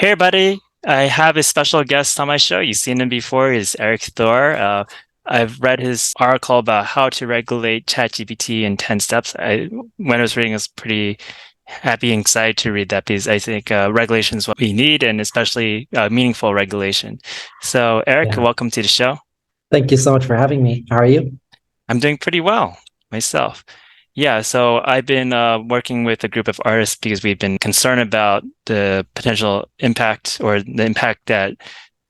Hey, buddy. I have a special guest on my show. You've seen him before. He's Eric Thor. I've read his article about how to regulate ChatGPT in 10 steps. When I was reading, I was pretty happy and excited to read that because I think regulation is what we need, and especially meaningful regulation. So, Eric, Yeah. welcome to the show. Thank you so much for having me. How are you? I'm doing pretty well myself. Yeah, so I've been working with a group of artists because we've been concerned about the potential impact or the impact that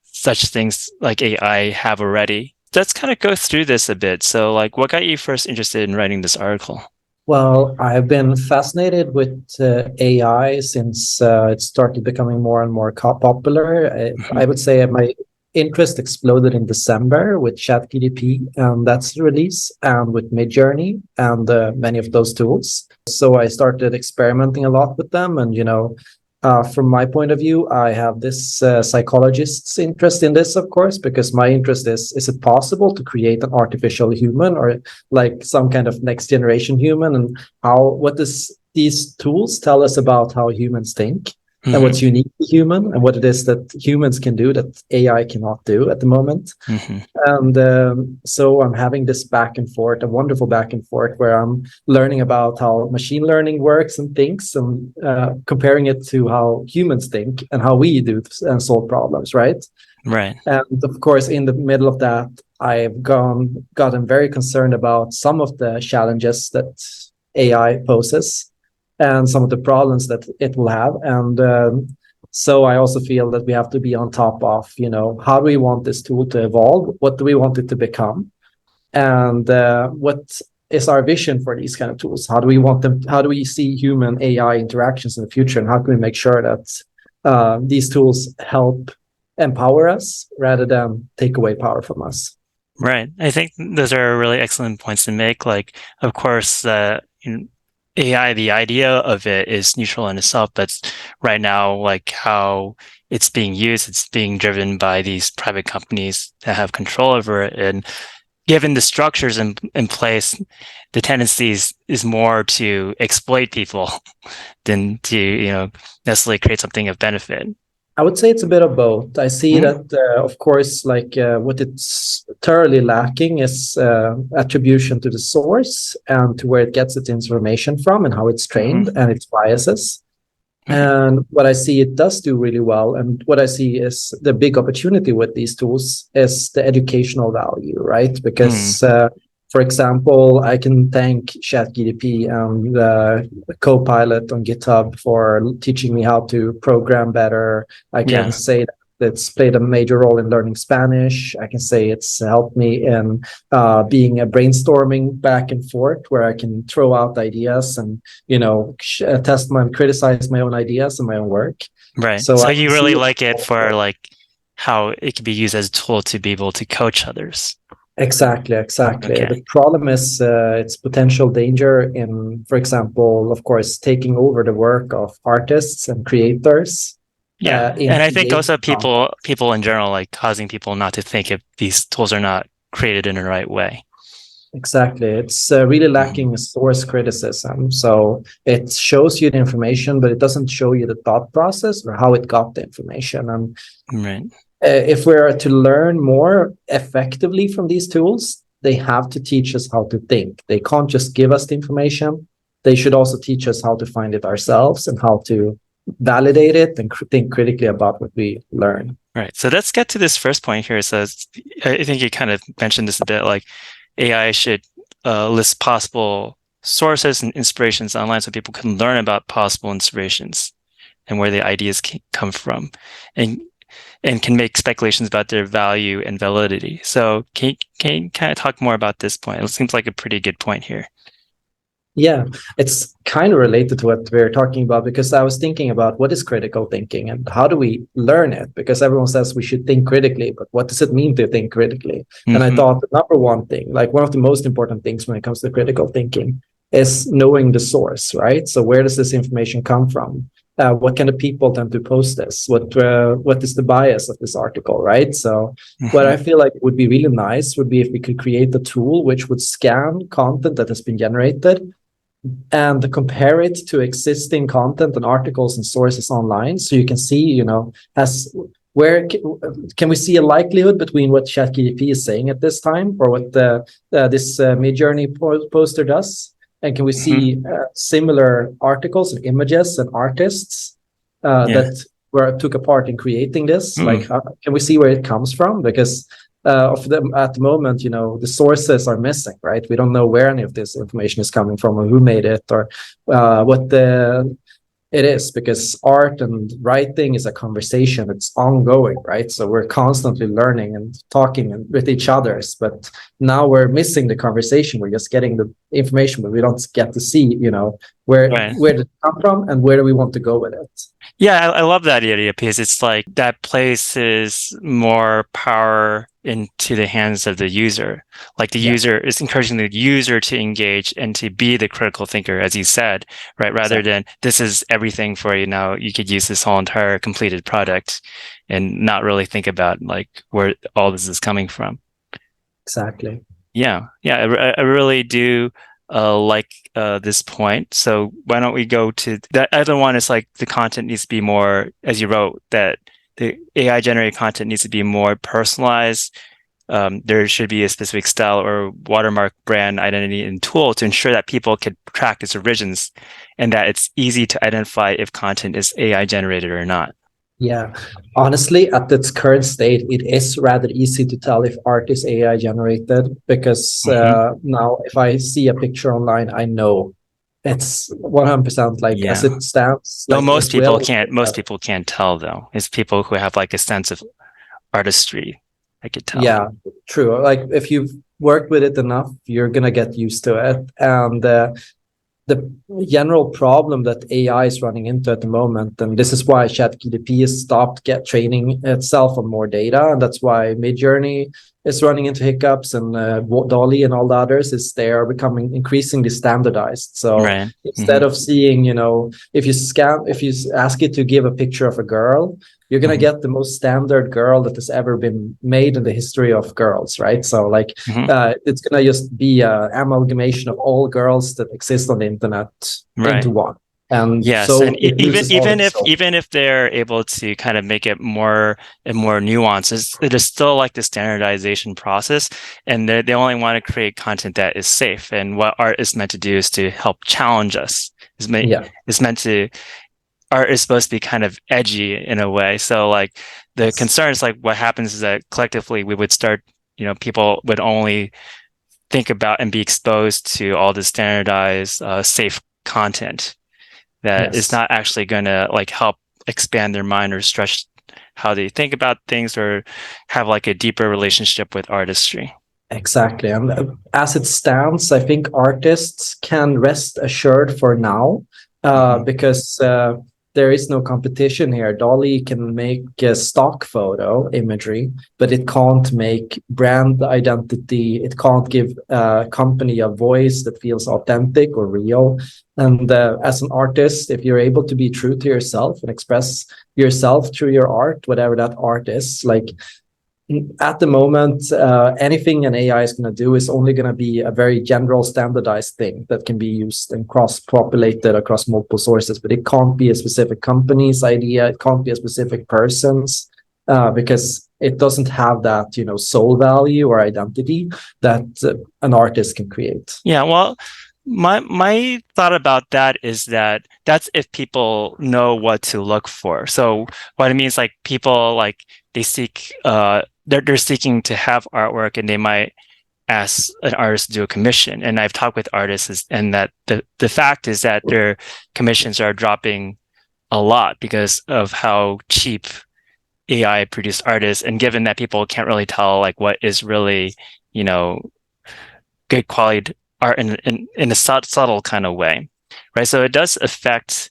such things like AI have already. Let's kind of go through this a bit. So, like, what got you first interested in writing this article? Well, I've been fascinated with AI since it started becoming more and more popular. I Mhm. would say my interest exploded in December with ChatGPT and that's release, and with Midjourney and many of those tools. So I started experimenting a lot with them, and from my point of view, I have this psychologist's interest in this, of course, because my interest is it possible to create an artificial human or like some kind of next generation human? And what does these tools tell us about how humans think and Hmm. what's unique to human and what it is that humans can do that AI cannot do at the moment? Hmm. And so I'm having this back and forth, a wonderful back and forth, where I'm learning about how machine learning works and thinks, and comparing it to how humans think and how we do and solve problems, right? Right. And of course, in the middle of that, I've gotten very concerned about some of the challenges that AI poses and some of the problems that it will have. And so I also feel that we have to be on top of, how do we want this tool to evolve? What do we want it to become? And what is our vision for these kind of tools? How do we want them? How do we see human AI interactions in the future? And how can we make sure that these tools help empower us rather than take away power from us? Right. I think those are really excellent points to make. Like, of course, AI, the idea of it is neutral in itself, but right now, like how it's being used, it's being driven by these private companies that have control over it. And given the structures in place, the tendency is more to exploit people than to, necessarily create something of benefit. I would say it's a bit of both. I see Mhm. that, of course, like what it's thoroughly lacking is attribution to the source and to where it gets its information from and how it's Mhm. trained and its biases. Mhm. And what I see it does do really well, and what I see is the big opportunity with these tools is the educational value, right? Mhm. Because, for example, I can thank ChatGPT and Copilot on GitHub for teaching me how to program better. I can Yeah. say that it's played a major role in learning Spanish. I can say it's helped me in being a brainstorming back and forth where I can throw out ideas and test my criticize my own ideas and my own work. Right. So I So you see really it. like it for like how it can be used as a tool to be able to coach others. Exactly. Okay. The problem is its potential danger in, for example, of course, taking over the work of artists and creators Yeah. in And I think creating also content. people in general, like causing people not to think if these tools are not created in the right way. Exactly. It's really Mhm. lacking source criticism. So it shows you the information, but it doesn't show you the thought process or how it got the information. And Right. if we're to learn more effectively from these tools, they have to teach us how to think. They can't just give us the information. They should also teach us how to find it ourselves and how to validate it and think critically about what we learn. Right. So let's get to this first point here. So I think you kind of mentioned this a bit, like AI should list possible sources and inspirations online so people can learn about possible inspirations and where the ideas come from. And and can make speculations about their value and validity. So can you kind of talk more about this point? It seems like a pretty good point here. Yeah, it's kind of related to what we're talking about because I was thinking about what is critical thinking and how do we learn it? Because everyone says we should think critically, but what does it mean to think critically? And I Hmm. thought the number one thing, like one of the most important things when it comes to critical thinking, is knowing the source, right? So where does this information come from? What kind of people tend to post this? What is the bias of this article, right? So what Hmm. I feel like would be really nice would be if we could create a tool which would scan content that has been generated and compare it to existing content and articles and sources online, so you can see, as where can we see a likelihood between what ChatGPT is saying at this time, or what this Midjourney poster does, and can we Hmm. see similar articles and images and artists Yeah. that were took a part in creating this? Hmm. Like, can we see where it comes from? Because of them at the moment, the sources are missing, right? We don't know where any of this information is coming from, or who made it, or what it is, because art and writing is a conversation. It's ongoing, right? So we're constantly learning and talking with each others, but now we're missing the conversation. We're just getting the information, but we don't get to see, Right. where did it come from and where do we want to go with it. Yeah, I love that idea because it's like that places more power into the hands of the user. Like the Yeah, user is encouraging the user to engage and to be the critical thinker, as you said, right? Rather exactly. than this is everything for you now, you could use this whole entire completed product and not really think about like where all this is coming from. Exactly. Yeah, yeah, I really do like this point. So why don't we go to that other one? Is like the content needs to be more, as you wrote, that the AI generated content needs to be more personalized. There should be a specific style or watermark, brand identity and tool to ensure that people can track its origins and that it's easy to identify if content is AI generated or not. Yeah, honestly, at its current state, it is rather easy to tell if art is AI generated, because Hmm. now if I see a picture online, I know it's 100%, like as Yeah. it stands, Though like it will. most people can't tell though. It's people who have like a sense of artistry. I could tell. Yeah, true. Like if you've worked with it enough, you're gonna get used to it. And the general problem that AI is running into at the moment, and this is why ChatGPT has stopped training itself on more data, and that's why Midjourney is running into hiccups, and Dolly and all the others, is they are becoming increasingly standardized. So Right. instead Hmm. of seeing, if you ask it to give a picture of a girl, you're gonna Hmm. get the most standard girl that has ever been made in the history of girls, right? So like Hmm. it's gonna just be an amalgamation of all girls that exist on the internet into Right. one, and Yes, and so it loses all its soul. even if they're able to kind of make it more and more nuances, it is still like the standardization process, and they only want to create content that is safe. And what art is meant to do is to help challenge us. Yeah. Is meant to art is supposed to be kind of edgy in a way. So like the Yes. concern is like what happens is that collectively we would start, people would only think about and be exposed to all the standardized, safe content that is Yes. not actually going to like help expand their mind or stretch how they think about things or have like a deeper relationship with artistry. Exactly. And as it stands, I think artists can rest assured for now, Hmm. because there is no competition here. Dolly can make a stock photo imagery, but it can't make brand identity. It can't give a company a voice that feels authentic or real. And as an artist, if you're able to be true to yourself and express yourself through your art, whatever that art is, like at the moment, anything an AI is going to do is only going to be a very general standardized thing that can be used and cross-populated across multiple sources, but it can't be a specific company's idea. It can't be a specific person's, because it doesn't have that, soul value or identity that an artist can create. Yeah, well, my thought about that is that that's if people know what to look for. So what it means, like people like they seek they're seeking to have artwork and they might ask an artist to do a commission. And I've talked with artists and that the fact is that their commissions are dropping a lot because of how cheap AI produced art is. And given that people can't really tell like what is really, you know, good quality art in a subtle kind of way, right? So it does affect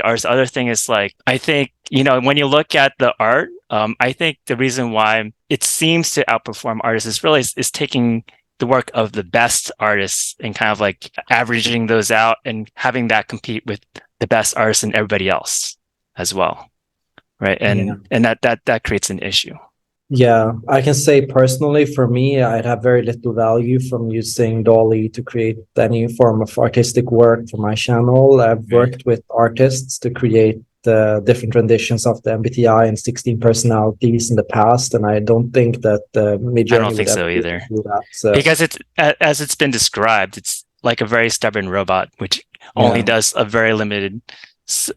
artists. The other thing is like I think when you look at the art, I think the reason why it seems to outperform artists is really is taking the work of the best artists and kind of like averaging those out and having that compete with the best artists and everybody else as well, right? Yeah. And that creates an issue. Yeah, I can say personally for me, I'd have very little value from using Dolly to create any form of artistic work for my channel. I've Right. worked with artists to create different renditions of the MBTI and 16 personalities in the past, and I don't think that I don't Midjourney would think ever so be able either. to do that. So Because as it's been described, it's like a very stubborn robot, which only yeah, does a very limited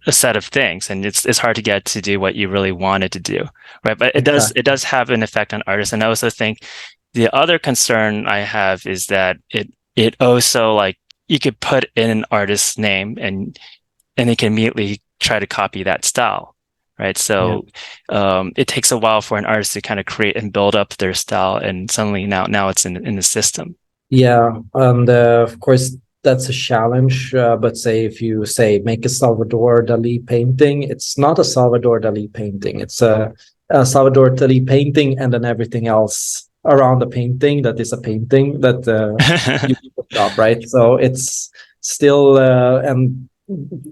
a set of things, and it's hard to get to do what you really want it to do, right? But it does exactly. have an effect on artists, and I also think the other concern I have is that it also like you could put in an artist's name and it can immediately try to copy that style, right? Yeah. So it takes a while for an artist to kind of create and build up their style, and suddenly now it's in the system. Yeah, and of course that's a challenge. But say if you say make a Salvador Dali painting, it's not a Salvador Dali painting. It's a Salvador Dali painting, and then everything else around the painting that is a painting that you put up, right? So it's still and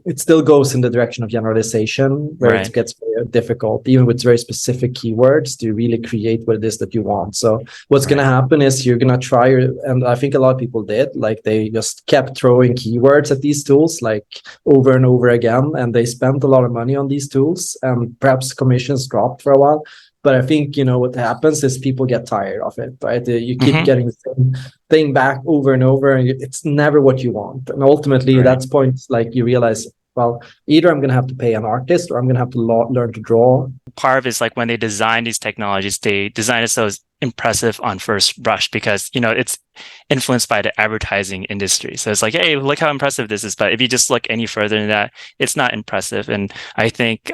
it still goes in the direction of generalization, where it Right. gets very difficult, even with very specific keywords, to really create what it is that you want. So what's going to Right. happen is you're going to try and I think a lot of people did, like they just kept throwing keywords at these tools like over and over again, and they spent a lot of money on these tools, and perhaps commissions dropped for a while. But I think, what happens is people get tired of it, right? You keep Hmm. getting the same thing back over and over, and it's never what you want. And ultimately Right. that's points like you realize, well, either I'm going to have to pay an artist or I'm going to have to learn to draw. Part of it is like when they design these technologies, they design it so it's impressive on first brush because it's influenced by the advertising industry. So it's like, hey, look how impressive this is. But if you just look any further than that, it's not impressive. And I think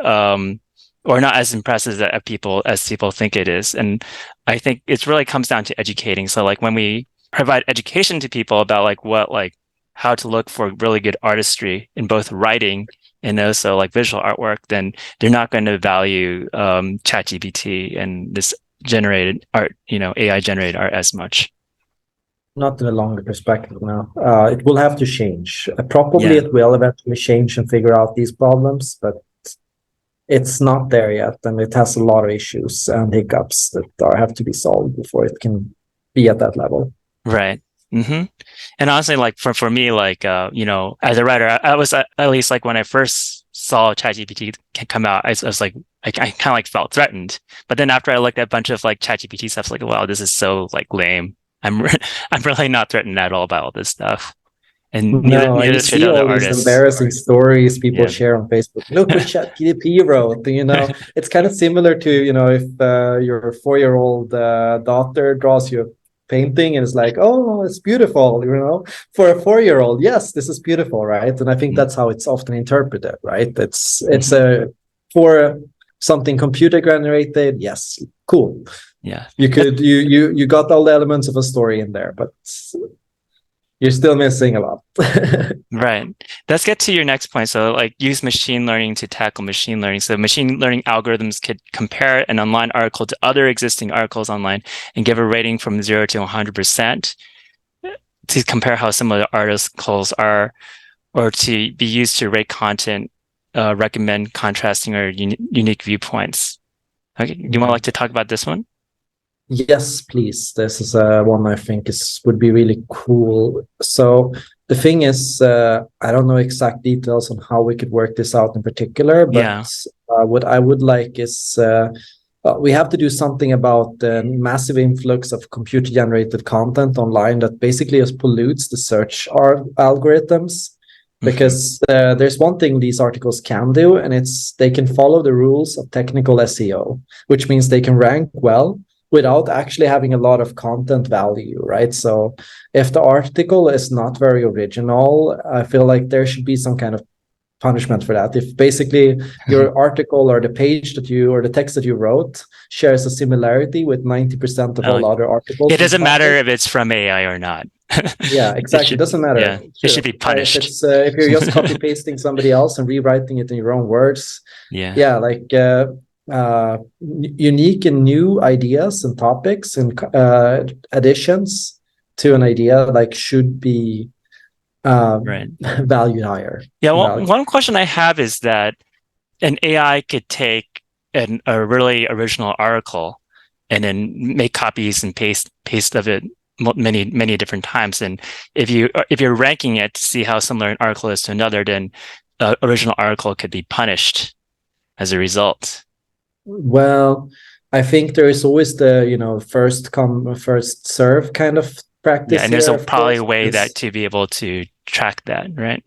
or not as impressive as people think it is. And I think it really comes down to educating. So like when we provide education to people about like how to look for really good artistry in both writing and also like visual artwork, then they're not going to value ChatGPT and this generated art, AI generated art as much. Not in a longer perspective now. It will have to change. Probably Yeah, it will eventually change and figure out these problems, but it's not there yet, and it has a lot of issues and hiccups that have to be solved before it can be at that level. right. Hmm. And honestly, like for me, like as a writer, I was at least like when I first saw ChatGPT come out, I was like, I kind of like felt threatened. But then after I looked at a bunch of like ChatGPT stuff, like, wow, this is so like lame. I'm really not threatened at all about all this stuff, and No, and you neither should see other all these artists. embarrassing stories people Yeah. share on Facebook. Look what ChatGPT wrote. It's kind of similar to, if your 4-year-old daughter draws you a painting and it's like, oh, it's beautiful, for a 4-year-old. Yes, this is beautiful, right? And I think that's how it's often interpreted, right? It's Mhm. a for something computer generated. Yes, cool. Yeah. You could you got all the elements of a story in there, but you're still missing a lot. Right. Let's get to your next point. So, like, use machine learning to tackle machine learning. So, machine learning algorithms could compare an online article to other existing articles online and give a rating from 0 to 100% to compare how similar articles are, or to be used to rate content, recommend contrasting or unique viewpoints. Okay. Do you want to Yeah. like to talk about this one? Yes, please. This is one I think is would be really cool. So the thing is, I don't know exact details on how we could work this out in particular, but Yeah. what I would like is we have to do something about the massive influx of computer-generated content online that basically just pollutes the search algorithms. Hmm. Because there's one thing these articles can do, and it's they can follow the rules of technical SEO, which means they can rank well without actually having a lot of content value, right? So if the article is not very original, I feel like there should be some kind of punishment for that. If basically your article or the page that you or the text that you wrote shares a similarity with 90% of Oh, all other it articles in the doesn't matter topic, if it's from AI or not. yeah, It exactly. should, Doesn't matter. yeah, it should Sure. be If punished. it's if you're just copy pasting somebody else and rewriting it in your own words, Yeah. yeah, like unique and new ideas and topics and additions to an idea like should be Right. valued higher. Yeah. Well, Value. one question I have is that an AI could take a really original article and then make copies and paste of it many different times. And if you're ranking it to see how similar an article is to another, then original article could be punished as a result. Well, I think there is always the, first come, first serve kind of Yeah, practice and there's here, a of probably course, a way that because to be able to track that, right?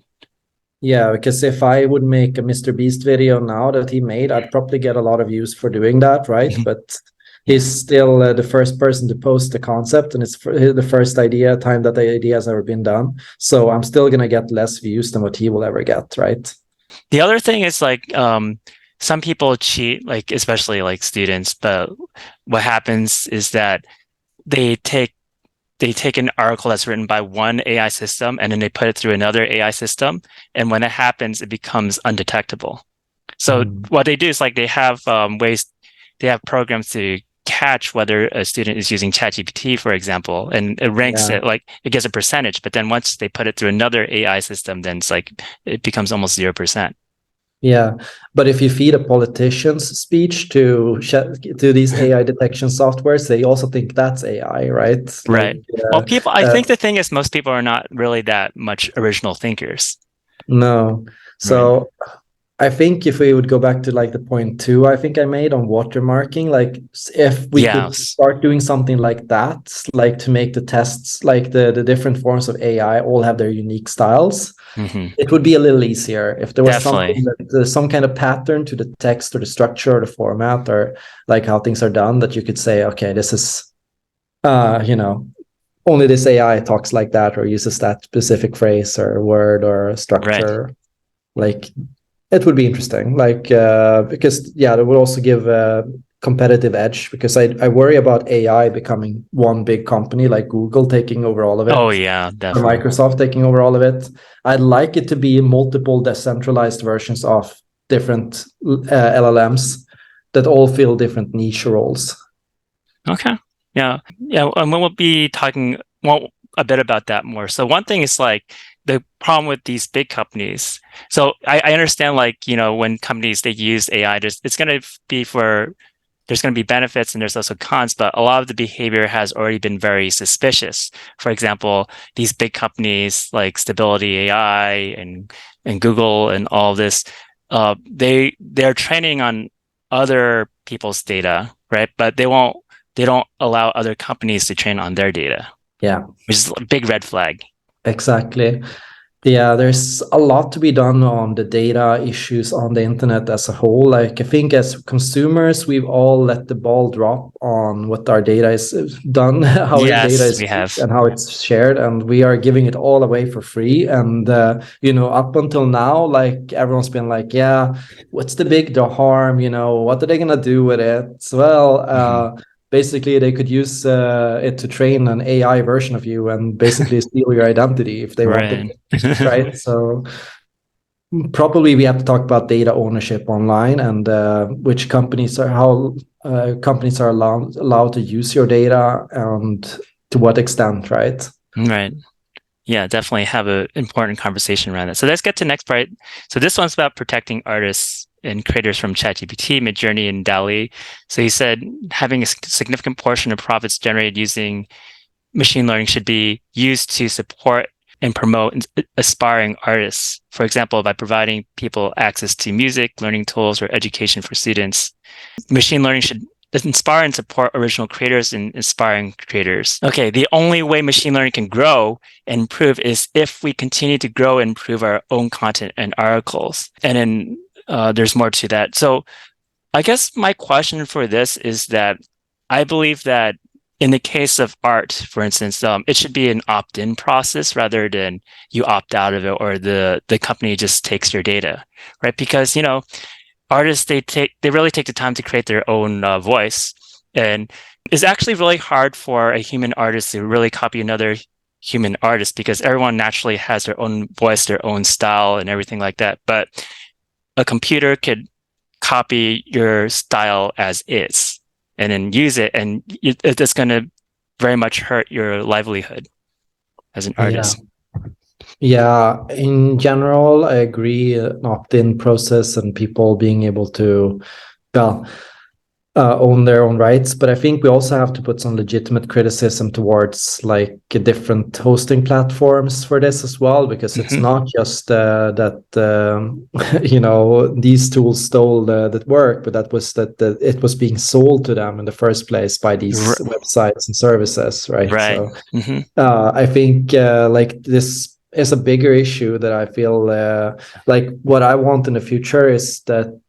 yeah, because if I would make a Mr. Beast video now that he made, I'd probably get a lot of views for doing that, right? Mhm. But Yeah. he's still the first person to post the concept, and it's the first time that the idea has ever been done. So I'm still gonna get less views than what he will ever get, right? The other thing is like some people cheat, like especially like students, but what happens is that they take they take an article that's written by one AI system and then they put it through another AI system. And when it happens, it becomes undetectable. So Mm. what they do is like they have they have programs to catch whether a student is using ChatGPT, for example, and it ranks Yeah. it like it gets a percentage. But then once they put it through another AI system, then it's like it becomes almost 0%. Yeah, but if you feed a politician's speech to these AI detection softwares, they also think that's AI, right? Like, Right. Well, I uh, think the thing is most people are not really that much original thinkers. no. Right. So I think if we would go back to like the point two, I think I made on watermarking, like if we could Yes. start doing something like that, like to make the tests, like the different forms of AI all have their unique styles, Hmm. it would be a little easier if there was Definitely. something that there's some kind of pattern to the text or the structure or the format or like how things are done that you could say, okay, this is, you know, only this AI talks like that or uses that specific phrase or word or Right. structure. Like it would be interesting, like because yeah, that would also give a competitive edge because I worry about AI becoming one big company like Google taking over all of Oh it yeah, or definitely. Microsoft taking over all of it. I'd like it to be multiple decentralized versions of different LLMs that all fill different niche roles. Okay. Yeah. Yeah. And we'll be talking well a bit about that more. So one thing is like the problem with these big companies. So I understand like, when companies they use AI, it's gonna be for there's going to be benefits and there's also cons, but a lot of the behavior has already been very suspicious. For example, these big companies like Stability AI and Google and all this, they're training on other people's data, right? But they don't allow other companies to train on their data, Yeah, which is a big red flag. exactly. Yeah, there's a lot to be done on the data issues on the internet as a whole. Like, I think as consumers, we've all let the ball drop on what our data is done, how our data Yes, is we used, have. and how it's shared, and we are giving it all away for free. And up until now, like everyone's been like, "Yeah, what's the harm? What are they gonna do with it?" Well, Hmm. basically they could use it to train an AI version of you and basically steal your identity if they wanted, Right. right? So probably we have to talk about data ownership online and which companies are how companies are allowed to use your data and to what extent, right? Right. Yeah, definitely have an important conversation around that. So let's get to the next part. So this one's about protecting artists and creators from ChatGPT, Midjourney, and DALL-E. So he said having a significant portion of profits generated using machine learning should be used to support and promote aspiring artists. For example, by providing people access to music, learning tools, or education for students. Machine learning should inspire and support original creators and inspiring creators. Okay, the only way machine learning can grow and improve is if we continue to grow and improve our own content and articles. And then there's more to that. So I guess my question for this is that I believe that in the case of art, for instance, it should be an opt-in process rather than you opt out of it or the company just takes your data, right? Because artists they really take the time to create their own voice, and it's actually really hard for a human artist to really copy another human artist because everyone naturally has their own voice, their own style, and everything like that. But a computer could copy your style as is and then use it, and it's going to very much hurt your livelihood as an Yeah. artist. Yeah, in general, I agree. An opt-in process and people being able to, well, own their own rights, but I think we also have to put some legitimate criticism towards like different hosting platforms for this as well, because it's not just that these tools stole that work, but that was that it was being sold to them in the first place by these websites and services, right? Right. So I think like this is a bigger issue that I feel like what I want in the future is that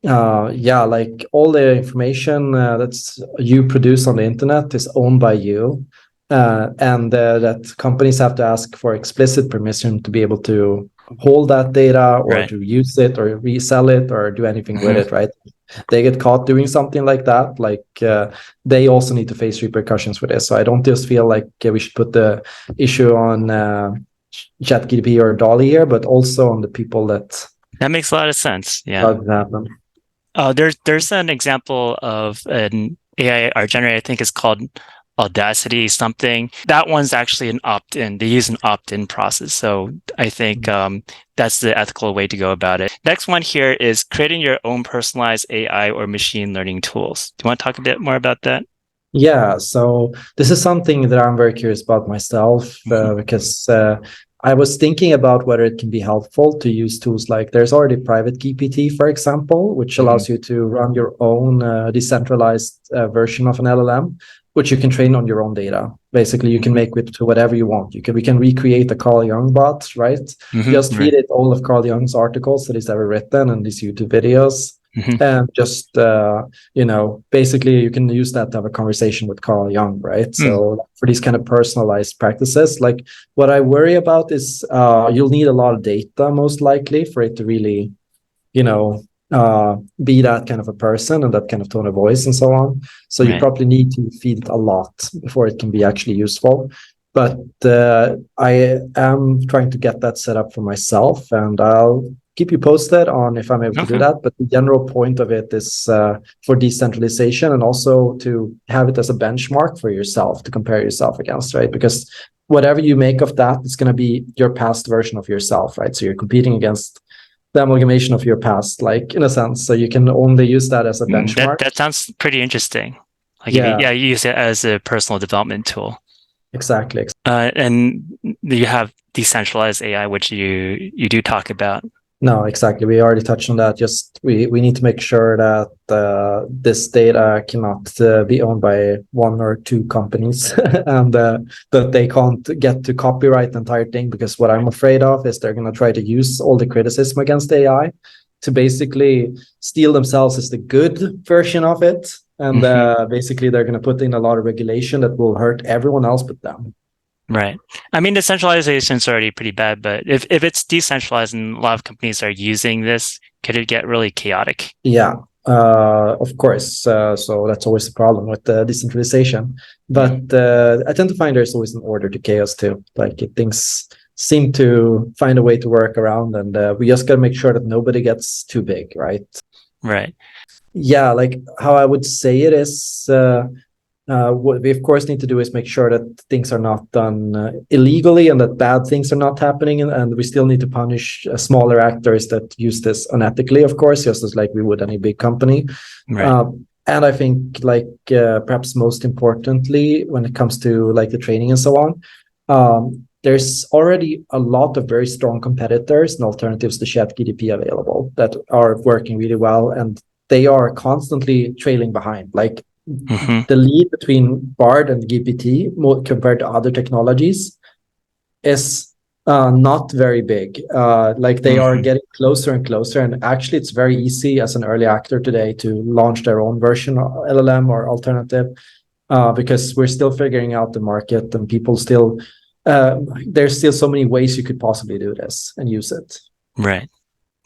like all the information that's you produce on the internet is owned by you, and that companies have to ask for explicit permission to be able to hold that data or to use it or resell it or do anything with it, right? They get caught doing something like that, like they also need to face repercussions for this. So I don't just feel like we should put the issue on ChatGPT or Dolly here, but also on the people that makes a lot of sense. Yeah. happen. There's an example of an AI art generator, I think it's called Audacity something. That one's actually an opt-in. They use an opt-in process. So I think that's the ethical way to go about it. Next one here is creating your own personalized AI or machine learning tools. Do you want to talk a bit more about that? Yeah, so this is something that I'm very curious about myself because I was thinking about whether it can be helpful to use tools like there's already private GPT, for example, which allows you to run your own decentralized version of an LLM, which you can train on your own data. Basically, you can make it to whatever you want. We can recreate the Carl Jung bot, right? Just feed it all of Carl Jung's articles that he's ever written and these YouTube videos. And just, basically you can use that to have a conversation with Carl Jung, right? So for these kind of personalized practices, like what I worry about is you'll need a lot of data most likely for it to really, be that kind of a person and that kind of tone of voice and so on. So you probably need to feed it a lot before it can be actually useful. But I am trying to get that set up for myself, and I'll keep you posted on if I'm able to do that. But the general point of it is for decentralization and also to have it as a benchmark for yourself to compare yourself against, right? Because whatever you make of that, it's going to be your past version of yourself, right? So you're competing against the amalgamation of your past, like in a sense. So you can only use that as a benchmark. That sounds pretty interesting. Like you use it as a personal development tool. Exactly. And you have decentralized AI, which you do talk about. No, exactly. We already touched on that. Just we need to make sure that this data cannot be owned by one or two companies and that they can't get to copyright the entire thing, because what I'm afraid of is they're going to try to use all the criticism against AI to basically steal themselves as the good version of it. And basically they're going to put in a lot of regulation that will hurt everyone else but them. Right. I mean, the centralization is already pretty bad, but if it's decentralized and a lot of companies are using this, could it get really chaotic? Yeah, of course. So that's always the problem with the decentralization. But I tend to find there's always an order to chaos too. Like things seem to find a way to work around, and we just got to make sure that nobody gets too big, right? Right. Yeah, like how I would say it is... what we of course need to do is make sure that things are not done illegally and that bad things are not happening, and we still need to punish smaller actors that use this unethically, of course, just as like we would any big company. And I think like perhaps most importantly, when it comes to like the training and so on, there's already a lot of very strong competitors and alternatives to ChatGPT available that are working really well, and they are constantly trailing behind. Like the lead between BARD and GPT compared to other technologies is not very big. Like they are getting closer and closer. And actually, it's very easy as an early actor today to launch their own version of LLM or alternative because we're still figuring out the market, and people still, there's still so many ways you could possibly do this and use it. Right.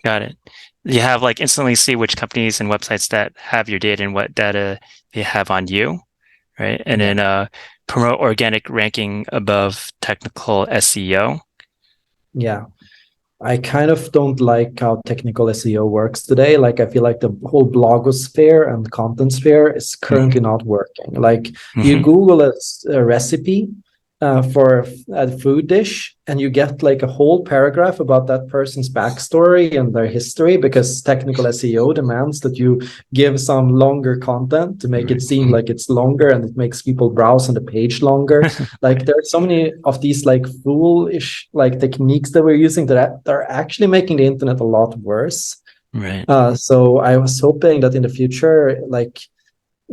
Got it. You have like instantly see which companies and websites that have your data and what data they have on you, right? And then promote organic ranking above technical SEO. Yeah. I kind of don't like how technical SEO works today. Like I feel like the whole blogosphere and content sphere is currently not working. Like you Google a recipe for a food dish, and you get like a whole paragraph about that person's backstory and their history, because technical SEO demands that you give some longer content to make it seem like it's longer, and it makes people browse on the page longer. Like there are so many of these like foolish like techniques that we're using that are actually making the internet a lot worse. Right. So I was hoping that in the future, like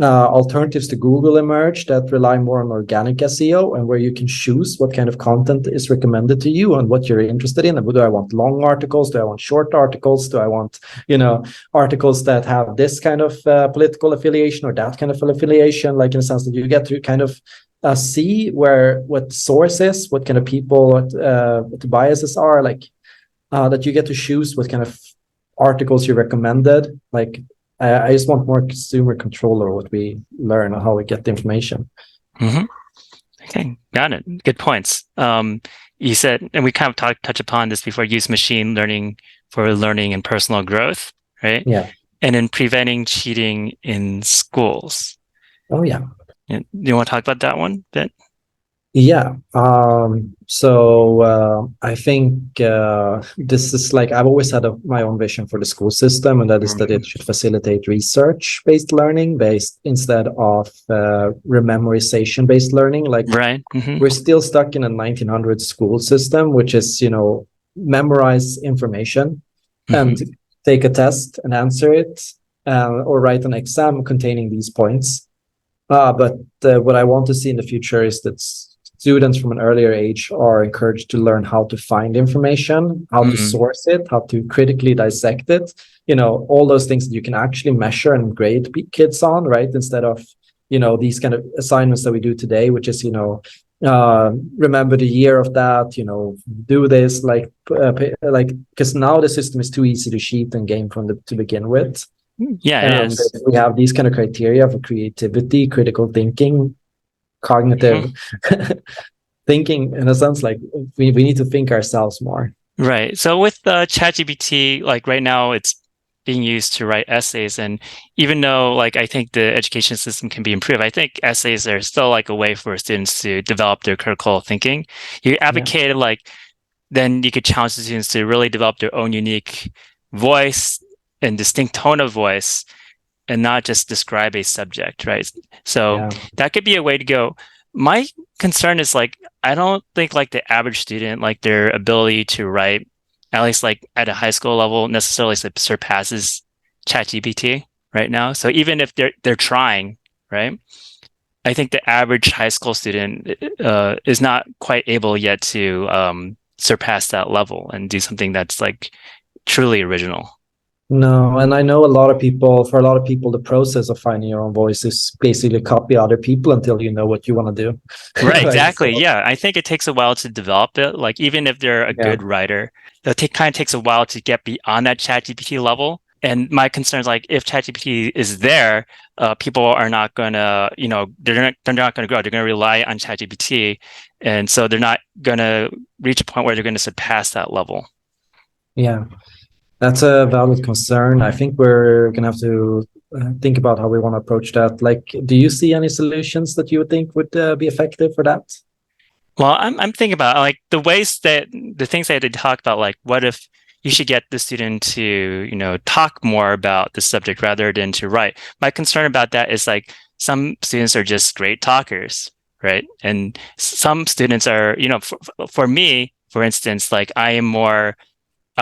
alternatives to Google emerge that rely more on organic SEO, and where you can choose what kind of content is recommended to you and what you're interested in. And do I want long articles? Do I want short articles? Do I want, articles that have this kind of political affiliation or that kind of affiliation? Like in the sense that you get to kind of see what source is, what kind of people, what the biases are, like that you get to choose what kind of articles you recommended. Like I just want more consumer control over what we learn and how we get the information. Mm-hmm. Okay, got it. Good points. You said, and we kind of touch upon this before, use machine learning for learning and personal growth, right? Yeah. And in preventing cheating in schools. Oh, yeah. Do you want to talk about that one a bit? Yeah. I think this is like, I've always had my own vision for the school system, and that is that it should facilitate research-based learning instead of memorization-based learning. Like, right. Mm-hmm. We're still stuck in a 1900s school system, which is, memorize information and take a test and answer it, or write an exam containing these points. But what I want to see in the future is that students from an earlier age are encouraged to learn how to find information, how to source it, how to critically dissect it, all those things that you can actually measure and grade kids on, right? Instead of, these kind of assignments that we do today, which is, remember the year of that, do this, because now the system is too easy to cheat and game to begin with. Yeah, and we have these kind of criteria for creativity, critical thinking, cognitive thinking, in a sense. Like we need to think ourselves more. Right. So with ChatGPT, like right now it's being used to write essays, and even though like I think the education system can be improved, I think essays are still like a way for students to develop their critical thinking. You advocated like then you could challenge the students to really develop their own unique voice and distinct tone of voice, and not just describe a subject, right? So that could be a way to go. My concern is like, I don't think like the average student, like their ability to write, at least like at a high school level, necessarily surpasses ChatGPT right now. So even if they're trying, right? I think the average high school student is not quite able yet to surpass that level and do something that's like truly original. No, and I know for a lot of people, the process of finding your own voice is basically copy other people until you know what you want to do. Right, exactly. So, yeah, I think it takes a while to develop it. Like even if they're a good writer, it kind of takes a while to get beyond that ChatGPT level. And my concern is like if ChatGPT is there, people are not gonna, they're not gonna grow. They're gonna rely on ChatGPT, and so they're not gonna reach a point where they're gonna surpass that level. Yeah. That's a valid concern. I think we're going to have to think about how we want to approach that. Like, do you see any solutions that you would think would be effective for that? Well, I'm thinking about like the things I had to talk about, like what if you should get the student to, talk more about the subject rather than to write. My concern about that is like some students are just great talkers, right? And some students are, for me, for instance, like I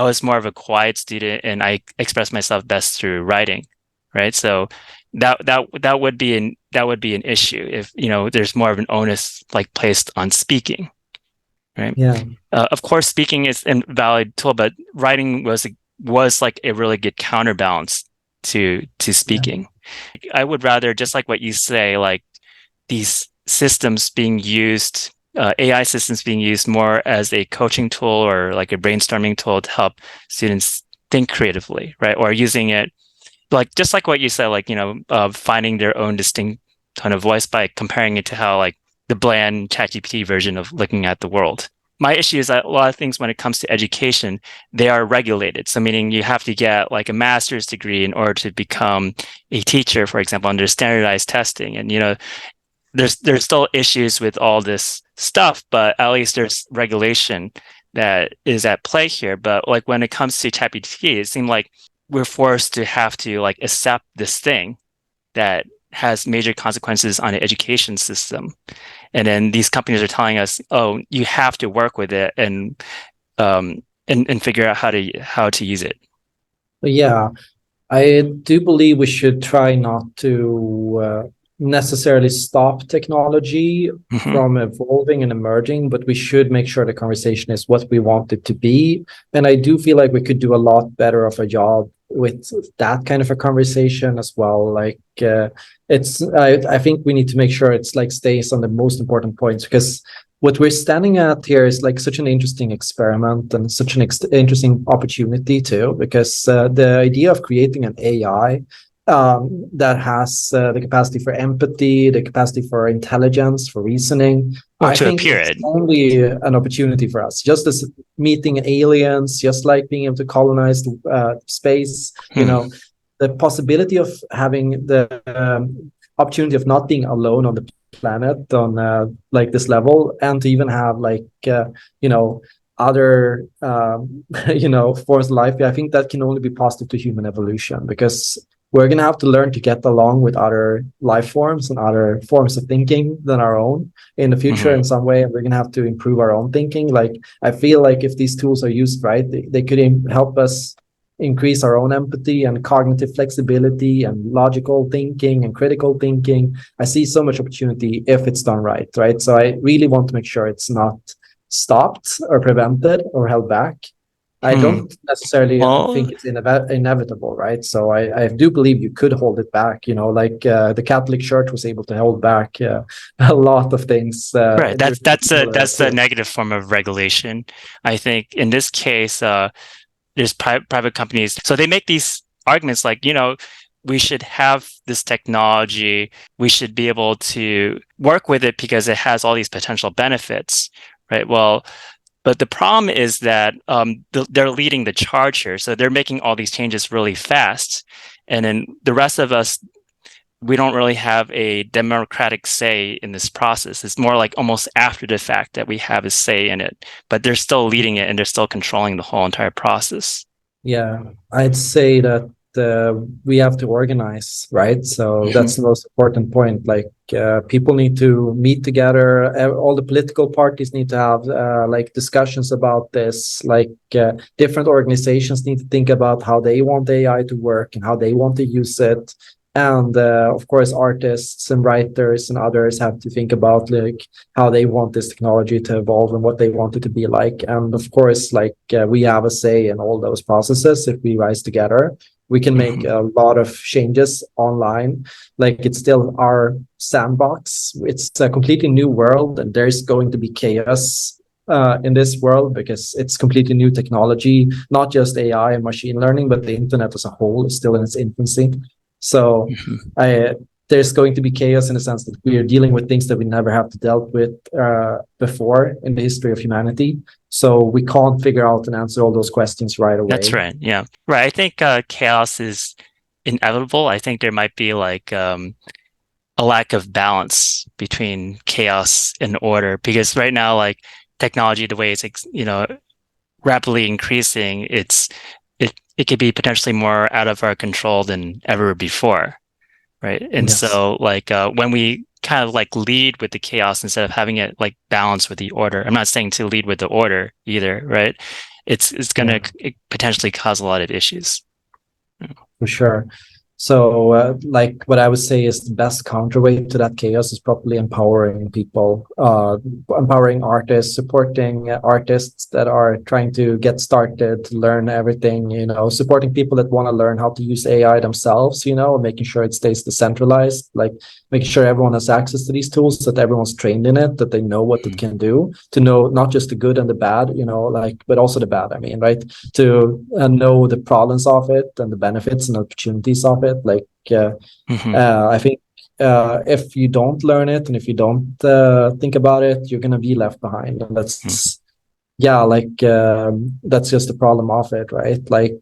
was more of a quiet student, and I express myself best through writing, right? So that would be an issue if there's more of an onus like placed on speaking, right? Yeah. Of course, speaking is a valid tool, but writing was like a really good counterbalance to speaking. Yeah. I would rather, just like what you say, like these systems being used. AI systems being used more as a coaching tool or like a brainstorming tool to help students think creatively, right? Or using it like just like what you said, like finding their own distinct tone of voice by comparing it to how like the bland ChatGPT version of looking at the world. My issue is that a lot of things when it comes to education, they are regulated. So meaning you have to get like a master's degree in order to become a teacher, for example, under standardized testing. And there's still issues with all this stuff, but at least there's regulation that is at play here. But like when it comes to ChatGPT, it seemed like we're forced to have to like accept this thing that has major consequences on the education system. And then these companies are telling us, oh, you have to work with it and figure out how to use it. Yeah, I do believe we should try not to necessarily stop technology Mm-hmm. from evolving and emerging, but we should make sure the conversation is what we want it to be. And I do feel like we could do a lot better of a job with that kind of a conversation as well. Like I think we need to make sure it's like stays on the most important points, because what we're standing at here is like such an interesting experiment and such an interesting opportunity too, because the idea of creating an AI that has the capacity for empathy, the capacity for intelligence, for reasoning, Well, I to a think it's period. only an opportunity for us. Just as meeting aliens, just like being able to colonize space, Hmm. the possibility of having the opportunity of not being alone on the planet on like this level, and to even have like other forms of life. I think that can only be positive to human evolution, because we're going to have to learn to get along with other life forms and other forms of thinking than our own in the future Hmm. in some way. We're going to have to improve our own thinking. Like I feel like if these tools are used right, they could help us increase our own empathy and cognitive flexibility and logical thinking and critical thinking. I see so much opportunity if it's done right, right? So I really want to make sure it's not stopped or prevented or held back. I Hmm. don't necessarily Well, think it's inevitable, right? So I do believe you could hold it back, like the Catholic Church was able to hold back a lot of things right. during That's a too. negative form of regulation. I think in this case, there's private companies, so they make these arguments like, we should have this technology, we should be able to work with it because it has all these potential benefits, right? Well, but the problem is that they're leading the charge here, so they're making all these changes really fast, and then the rest of us, we don't really have a democratic say in this process. It's more like almost after the fact that we have a say in it, but they're still leading it and they're still controlling the whole entire process. Yeah, I'd say that we have to organize, right? So Mm-hmm. that's the most important point. Like people need to meet together. All the political parties need to have like discussions about this. Like different organizations need to think about how they want AI to work and how they want to use it. And of course, artists and writers and others have to think about like how they want this technology to evolve and what they want it to be like. And of course, like we have a say in all those processes. If we rise together, we can make Mm-hmm. a lot of changes online. Like it's still our sandbox. It's a completely new world, and there's going to be chaos in this world because it's completely new technology, not just AI and machine learning, but the internet as a whole is still in its infancy. So Mm-hmm. I there's going to be chaos in the sense that we are dealing with things that we never have to dealt with before in the history of humanity. So we can't figure out and answer all those questions right That's away. right. Yeah. Right. I think chaos is inevitable. I think there might be like a lack of balance between chaos and order because right now, like technology, the way it's rapidly increasing, it could be potentially more out of our control than ever before, right? And Yes. so, like when we kind of like lead with the chaos instead of having it like balance with the order. I'm not saying to lead with the order either, right? It's going Yeah. to potentially cause a lot of issues. For sure. So, like what I would say is the best counterweight to that chaos is probably empowering people, empowering artists, supporting artists that are trying to get started, learn everything, supporting people that want to learn how to use AI themselves, making sure it stays decentralized, like making sure everyone has access to these tools, that everyone's trained in it, that they know what it can do, to know not just the good and the bad, but also the bad, I mean, right? To know the problems of it and the benefits and opportunities of it. Like Mm-hmm. I think if you don't learn it and if you don't think about it, you're gonna be left behind, and that's yeah, like that's just the problem of it, right? Like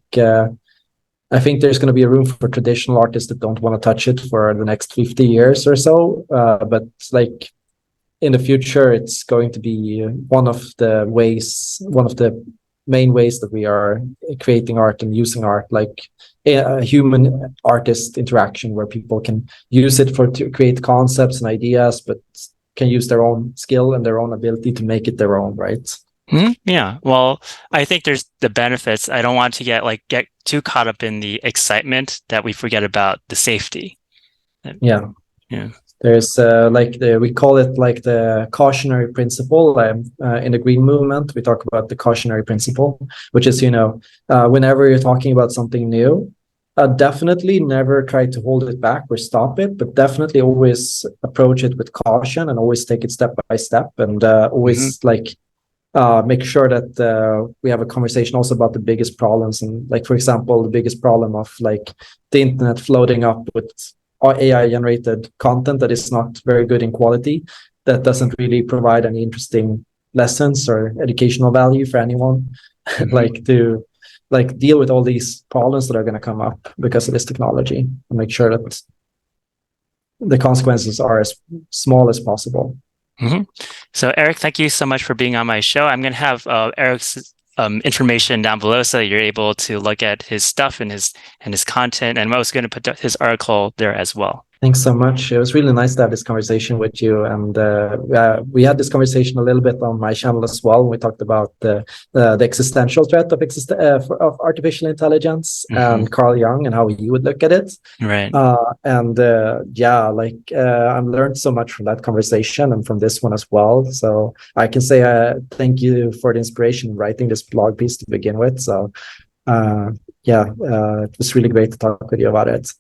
I think there's going to be a room for traditional artists that don't want to touch it for the next 50 years or so. But like in the future, it's going to be one of the main ways that we are creating art and using art, like a human artist interaction where people can use it to create concepts and ideas, but can use their own skill and their own ability to make it their own, right? Yeah. Well, I think there's the benefits. I don't want to get too caught up in the excitement that we forget about the safety. Yeah. Yeah. There's we call it like the cautionary principle. In the green movement, we talk about the cautionary principle, which is, whenever you're talking about something new, definitely never try to hold it back or stop it, but definitely always approach it with caution and always take it step by step, and always make sure that we have a conversation also about the biggest problems. And like, for example, the biggest problem of like the internet floating up with AI generated content that is not very good in quality, that doesn't really provide any interesting lessons or educational value for anyone. Like to deal with all these problems that are going to come up because of this technology, and make sure that the consequences are as small as possible. So Eric, thank you so much for being on my show. I'm going to have Eric's information down below so that you're able to look at his stuff and his content. And I was going to put his article there as well. Thanks so much. It was really nice to have this conversation with you. And we had this conversation a little bit on my channel as well. We talked about the existential threat of artificial intelligence and Carl Jung and how he would look at it. Right. And I've learned so much from that conversation and from this one as well. So I can say thank you for the inspiration in writing this blog piece to begin with. So it was really great to talk with you about it.